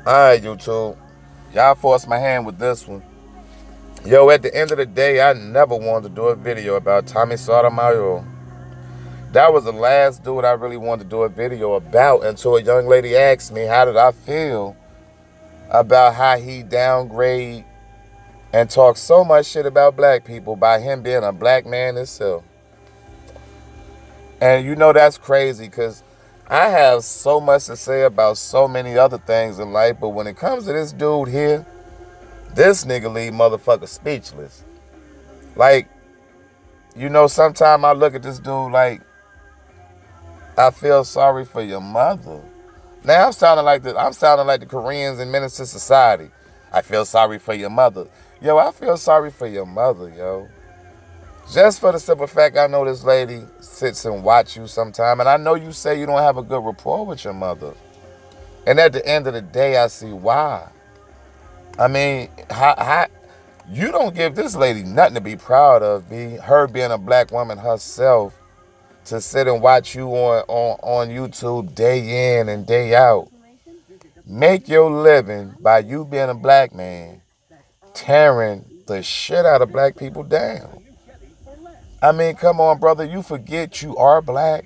Alright, YouTube. Y'all forced my hand with this one. Yo, at the end of the day, I never wanted to do a video about Tommy Sotomayor. That was the last dude I really wanted to do a video about until a young lady asked me how did I feel about how he downgrade and talk so much shit about black people by him being a black man himself. And you know that's crazy because I have so much to say about so many other things in life, but when it comes to this dude here, this nigga leave motherfucker speechless. Like, you know, sometimes I look at this dude like, I feel sorry for your mother. Now I'm sounding like the Koreans in Menace to Society. I feel sorry for your mother. Yo, I feel sorry for your mother, yo. Just for the simple fact I know this lady sits and watch you sometime, and I know you say you don't have a good rapport with your mother. And at the end of the day, I see why. I mean, how you don't give this lady nothing to be proud of, her being a black woman herself, to sit and watch you on YouTube day in and day out. Make your living by you being a black man, tearing the shit out of black people down. I mean, come on, brother, you forget you are black.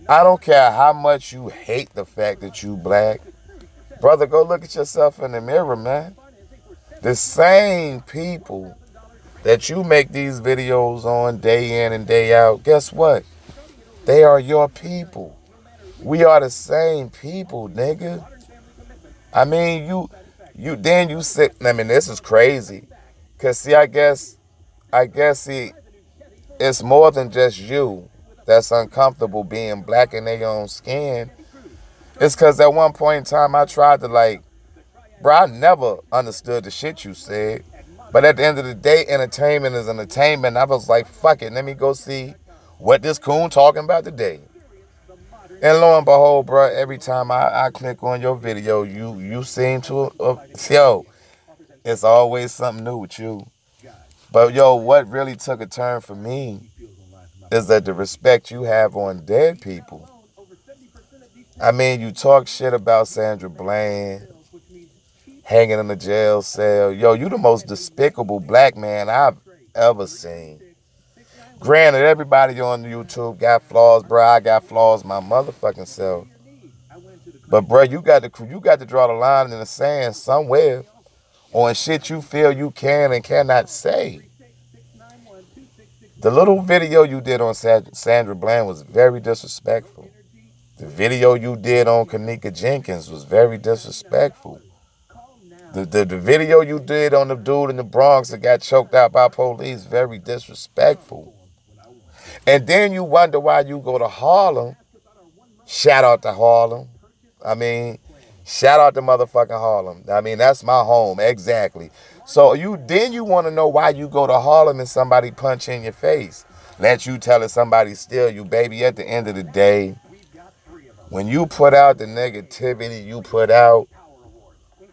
I don't care how much you hate the fact that you black. Brother, go look at yourself in the mirror, man. The same people that you make these videos on day in and day out, guess what? They are your people. We are the same people, nigga. I mean, you sit, I mean, this is crazy. Cause see, I guess, see, it's more than just you that's uncomfortable being black in their own skin. It's cause at one point in time I tried to bro, I never understood the shit you said. But at the end of the day, entertainment is entertainment. I was like, fuck it, let me go see what this coon talking about today. And lo and behold, bro, every time I click on your video, you seem to, yo, it's always something new with you. But yo, what really took a turn for me is that the respect you have on dead people. I mean, you talk shit about Sandra Bland hanging in the jail cell. Yo, you the most despicable black man I've ever seen. Granted, everybody on YouTube got flaws, bro. I got flaws my motherfucking self. But bro, you got to draw the line in the sand somewhere on shit you feel you can and cannot say. The little video you did on Sandra Bland was very disrespectful. The video you did on Kanika Jenkins was very disrespectful. The video you did on the dude in the Bronx that got choked out by police, very disrespectful. And then you wonder why you go to Harlem. Shout out to Harlem. I mean, shout out to motherfucking Harlem. I mean, that's my home, exactly. So you want to know why you go to Harlem and somebody punch in your face. Let you tell it somebody steal you, baby. At the end of the day, when you put out the negativity you put out,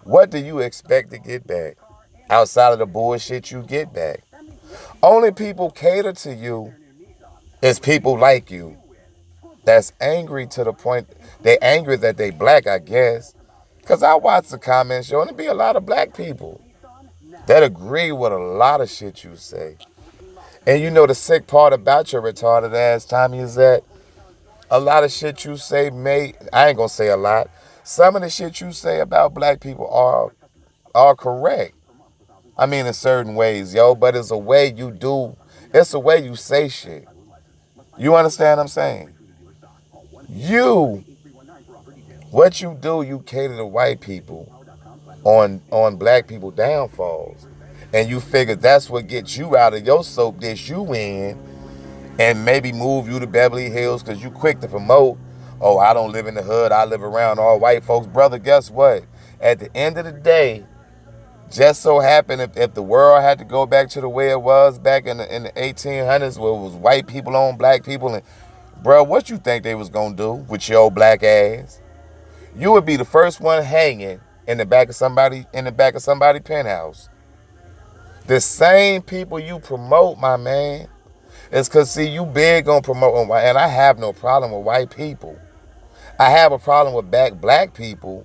what do you expect to get back? Outside of the bullshit you get back. Only people cater to you is people like you. That's angry to the point, they angry that they black, I guess. Because I watch the comments, yo, and there be a lot of black people that agree with a lot of shit you say. And you know the sick part about your retarded ass, Tommy, is that a lot of shit you say I ain't gonna say a lot. Some of the shit you say about black people are correct. I mean, in certain ways, yo, but it's a way you do, it's a way you say shit. You understand what I'm saying? What you do, you cater to white people on black people downfalls. And you figure that's what gets you out of your soap dish you in and maybe move you to Beverly Hills because you quick to promote, oh, I don't live in the hood, I live around all white folks. Brother, guess what? At the end of the day, just so happened if the world had to go back to the way it was back in the 1800s where it was white people on black people, and bro, what you think they was gonna do with your old black ass? You would be the first one hanging in the back of somebody penthouse. The same people you promote, my man, is because, see, you big on promoting white, and I have no problem with white people. I have a problem with black people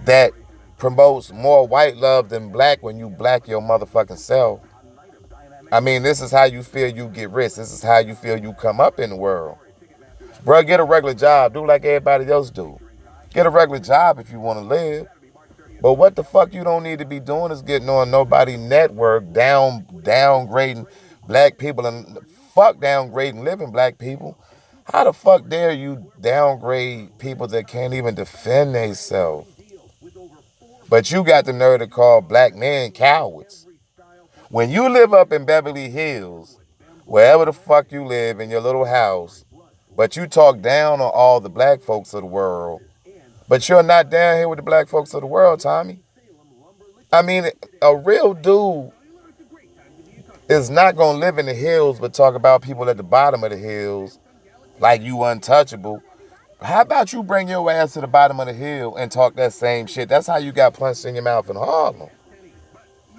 that promotes more white love than black when you black your motherfucking self. I mean, this is how you feel you get rich. This is how you feel you come up in the world. Bro, get a regular job. Do like everybody else do. Get a regular job if you want to live. But what the fuck you don't need to be doing is getting on nobody network, downgrading black people, and fuck downgrading living black people. How the fuck dare you downgrade people that can't even defend themselves? But you got the nerve to call black men cowards. When you live up in Beverly Hills, wherever the fuck you live in your little house, but you talk down on all the black folks of the world, but you're not down here with the black folks of the world, Tommy. I mean, a real dude is not going to live in the hills but talk about people at the bottom of the hills like you untouchable. How about you bring your ass to the bottom of the hill and talk that same shit? That's how you got punched in your mouth in Harlem.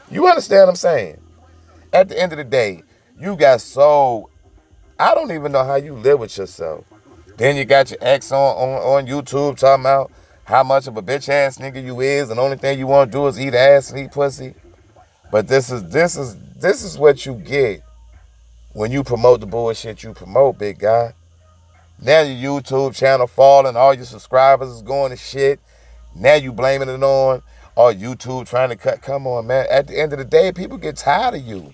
You understand what I'm saying? At the end of the day, you got so... I don't even know how you live with yourself. Then you got your ex on YouTube talking about how much of a bitch ass nigga you is, and the only thing you want to do is eat ass and eat pussy. But this is what you get when you promote the bullshit you promote, big guy. Now your YouTube channel falling, all your subscribers is going to shit. Now you blaming it on YouTube trying to cut. Come on, man. At the end of the day, people get tired of you.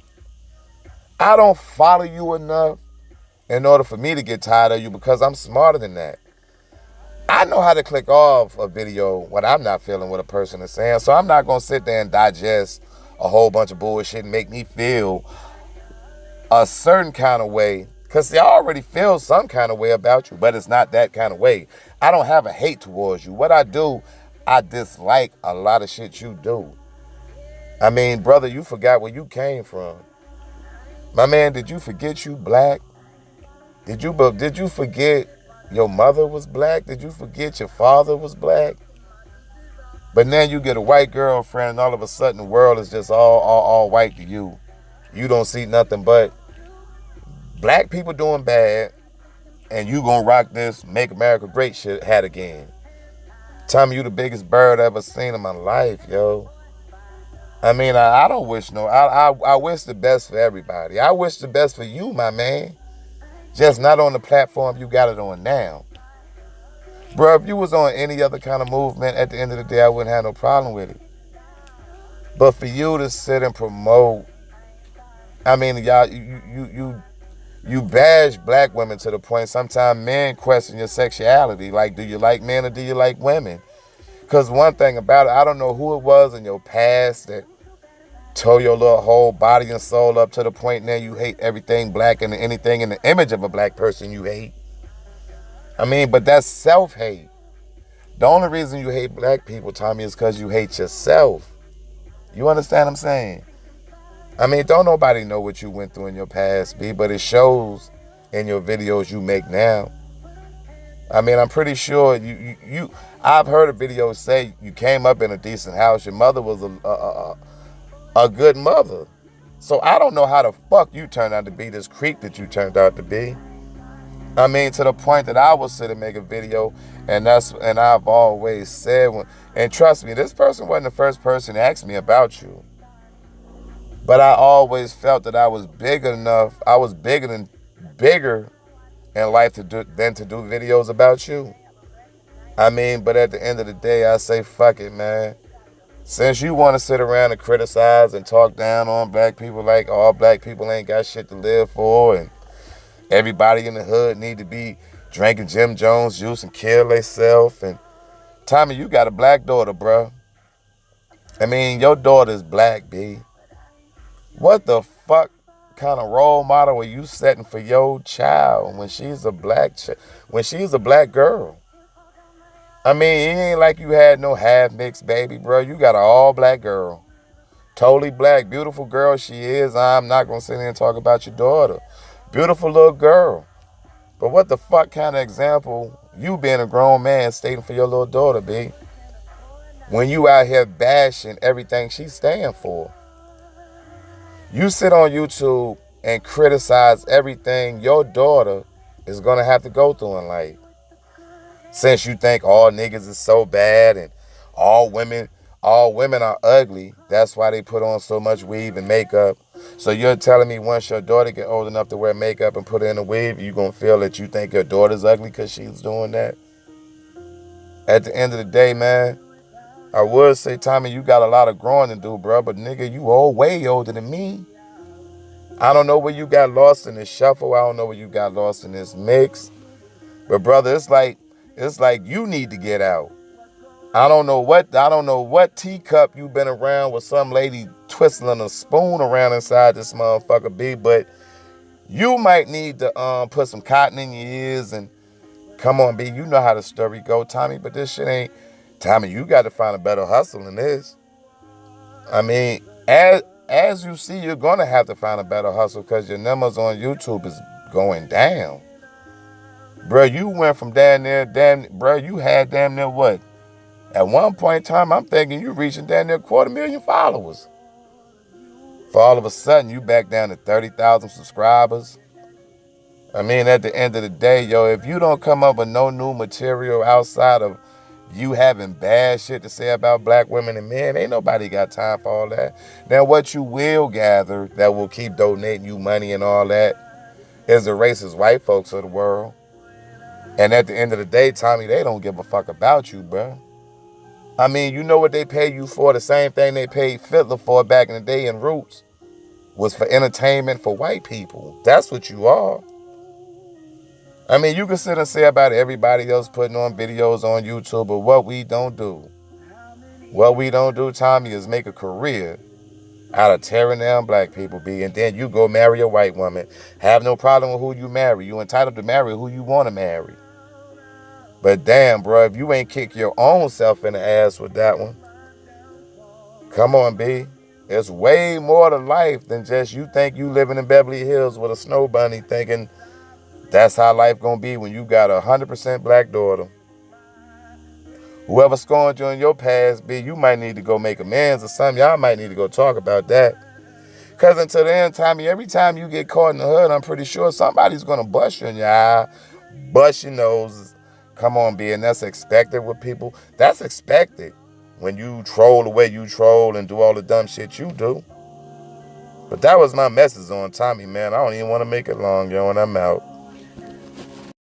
I don't follow you enough in order for me to get tired of you because I'm smarter than that. I know how to click off a video when I'm not feeling what a person is saying, so I'm not going to sit there and digest a whole bunch of bullshit and make me feel a certain kind of way, because I already feel some kind of way about you, but it's not that kind of way. I don't have a hate towards you. What I do, I dislike a lot of shit you do. I mean, brother, you forgot where you came from. My man, did you forget you black? Did you forget your mother was black? Did you forget your father was black? But now you get a white girlfriend and all of a sudden the world is just all white to you. You don't see nothing but black people doing bad, and you gonna rock this Make America Great shit hat again. Tommy, you the biggest bird I ever seen in my life, yo. I mean, I don't wish I wish the best for everybody. I wish the best for you, my man. Just not on the platform you got it on now. Bro, if you was on any other kind of movement, at the end of the day, I wouldn't have no problem with it. But for you to sit and promote, I mean, y'all, you bash black women to the point sometimes men question your sexuality. Like, do you like men or do you like women? Because one thing about it, I don't know who it was in your past that tore your little whole body and soul up to the point now you hate everything black and anything in the image of a black person you hate. I mean, but that's self-hate. The only reason you hate black people, Tommy, is because you hate yourself. You understand what I'm saying? I mean, don't nobody know what you went through in your past, B, but it shows in your videos you make now. I mean, I'm pretty sure I've heard a video say you came up in a decent house. Your mother was a good mother. So I don't know how the fuck you turned out to be this creep that you turned out to be. I mean, to the point that I will sit and make a video, and I've always said, and trust me, this person wasn't the first person to ask me about you. But I always felt that I was big enough. I was bigger in life than to do videos about you. I mean, but at the end of the day, I say, fuck it, man. Since you want to sit around and criticize and talk down on black people like all black people ain't got shit to live for, and everybody in the hood need to be drinking Jim Jones juice and kill themselves. And Tommy, you got a black daughter, bro. I mean, your daughter is black, B. What the fuck kind of role model are you setting for your child when she's a black girl? I mean, it ain't like you had no half-mixed baby, bro. You got an all-black girl. Totally black, beautiful girl she is. I'm not going to sit here and talk about your daughter. Beautiful little girl. But what the fuck kind of example you being a grown man stating for your little daughter, B? When you out here bashing everything she stand for. You sit on YouTube and criticize everything your daughter is going to have to go through in life. Since you think all niggas is so bad and all women are ugly. That's why they put on so much weave and makeup. So you're telling me once your daughter get old enough to wear makeup and put in a weave, you're going to feel that you think your daughter's ugly because she's doing that? At the end of the day, man, I would say, Tommy, you got a lot of growing to do, bro. But nigga, you old, way older than me. I don't know where you got lost in this shuffle. I don't know where you got lost in this mix. But brother, it's like you need to get out. I don't know what teacup you been around with some lady twisting a spoon around inside this motherfucker, B, but you might need to put some cotton in your ears and come on, B. You know how the story go, Tommy, but this shit ain't. Tommy, you got to find a better hustle than this. I mean, as you see, you're gonna have to find a better hustle because your numbers on YouTube is going down. Bro, you went from you had damn near what? At one point in time, I'm thinking you reaching damn near 250,000 followers. For all of a sudden, you back down to 30,000 subscribers. I mean, at the end of the day, yo, if you don't come up with no new material outside of you having bad shit to say about black women and men, ain't nobody got time for all that. Now, what you will gather that will keep donating you money and all that is the racist white folks of the world. And at the end of the day, Tommy, they don't give a fuck about you, bro. I mean, you know what they pay you for? The same thing they paid Fiddler for back in the day in Roots was for entertainment for white people. That's what you are. I mean, you can sit and say about everybody else putting on videos on YouTube, but what we don't do, Tommy, is make a career out of tearing down black people, B, and then you go marry a white woman. Have no problem with who you marry. You entitled to marry who you want to marry. But damn, bro, if you ain't kick your own self in the ass with that one, come on, B. It's way more to life than just you think you living in Beverly Hills with a snow bunny thinking that's how life gonna be when you got a 100% black daughter. Whoever scorned you in your past, B, you might need to go make amends or something. Y'all might need to go talk about that. Because until the end, Tommy, every time you get caught in the hood, I'm pretty sure somebody's gonna bust you in your eye, bust your nose. Come on, B, and that's expected with people. That's expected when you troll the way you troll and do all the dumb shit you do. But that was my message on Tommy, man. I don't even want to make it long, yo, and I'm out.